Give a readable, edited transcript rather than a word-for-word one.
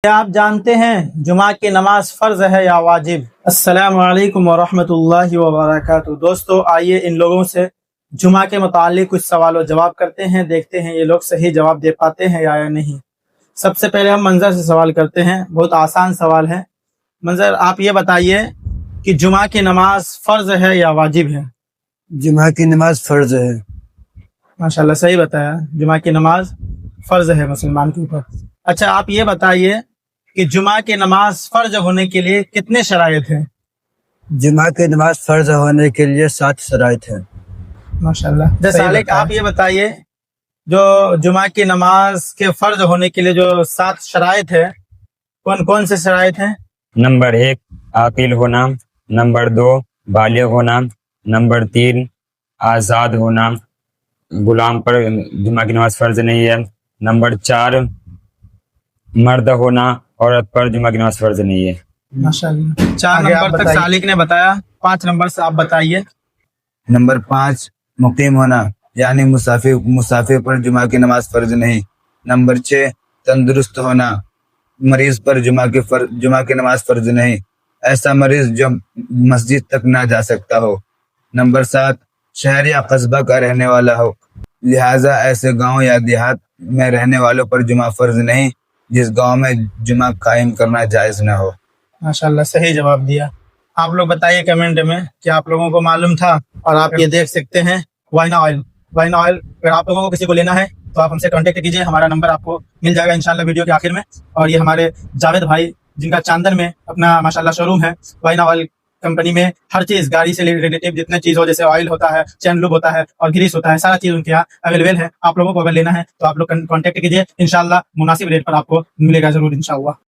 کیا آپ جانتے ہیں جمعہ کی نماز فرض ہے یا واجب؟ السلام علیکم ورحمۃ اللہ وبرکاتہ۔ دوستو آئیے ان لوگوں سے جمعہ کے متعلق کچھ سوال و جواب کرتے ہیں، دیکھتے ہیں یہ لوگ صحیح جواب دے پاتے ہیں یا نہیں۔ سب سے پہلے ہم منظر سے سوال کرتے ہیں، بہت آسان سوال ہے۔ منظر، آپ یہ بتائیے کہ جمعہ کی نماز فرض ہے یا واجب ہے؟ جمعہ کی نماز فرض ہے۔ ماشاءاللہ صحیح بتایا، جمعہ کی نماز فرض ہے مسلمان کے اوپر۔ اچھا آپ یہ بتائیے کہ جمعہ کی نماز فرض ہونے کے لیے کتنے شرائط ہیں؟ جمعہ کی نماز فرض ہونے کے لیے 7 شرائط ہیں۔ ماشاءاللہ۔ جیسے آپ یہ بتائیے جو جمعہ کی نماز کے فرض ہونے کے لیے جو 7 شرائط ہے، کون کون سے شرائط ہیں؟ نمبر 1 عاقل ہونا، نمبر 2 بالغ ہونا، نمبر 3 آزاد ہونا، غلام پر جمعہ کی نماز فرض نہیں ہے، نمبر 4 مرد ہونا، عورت پر جمعہ کی نماز فرض نہیں ہے۔ ماشاءاللہ 4 نمبر تک سالک نے بتایا، 5 نمبر سے آپ بتائیے۔ نمبر 5 مقیم ہونا، یعنی مسافر پر جمعہ کی نماز فرض نہیں۔ نمبر 6 تندرست ہونا، مریض پر جمعہ کی نماز فرض نہیں، ایسا مریض جو مسجد تک نہ جا سکتا ہو۔ نمبر 7 شہر یا قصبہ کا رہنے والا ہو، لہٰذا ایسے گاؤں یا دیہات میں رہنے والوں پر جمعہ فرض نہیں جس گاؤں میں جمعہ قائم کرنا جائز نہ ہو۔ ماشاءاللہ صحیح جواب دیا۔ آپ لوگ بتائیے کمنٹ میں کہ آپ لوگوں کو معلوم تھا، اور آپ یہ دیکھ سکتے ہیں وائنا آئل اگر آپ لوگوں کو کسی کو لینا ہے تو آپ ہم سے کانٹیکٹ کیجیے، ہمارا نمبر آپ کو مل جائے گا انشاءاللہ ویڈیو کے آخر میں۔ اور یہ ہمارے جاوید بھائی جن کا چاندن میں اپنا ماشاءاللہ شو روم ہے، وائنا آئل کمپنی میں ہر چیز گاڑی سے ریلیٹیو جتنے چیز ہو، جیسے آئل ہوتا ہے، چین لوب ہوتا ہے اور گریس ہوتا ہے، سارا چیز ان کے یہاں اویلیبل ہے۔ آپ لوگوں کو اگر لینا ہے تو آپ لوگ کانٹیکٹ کیجیے، انشاءاللہ مناسب ریٹ پر آپ کو ملے گا ضرور انشاءاللہ۔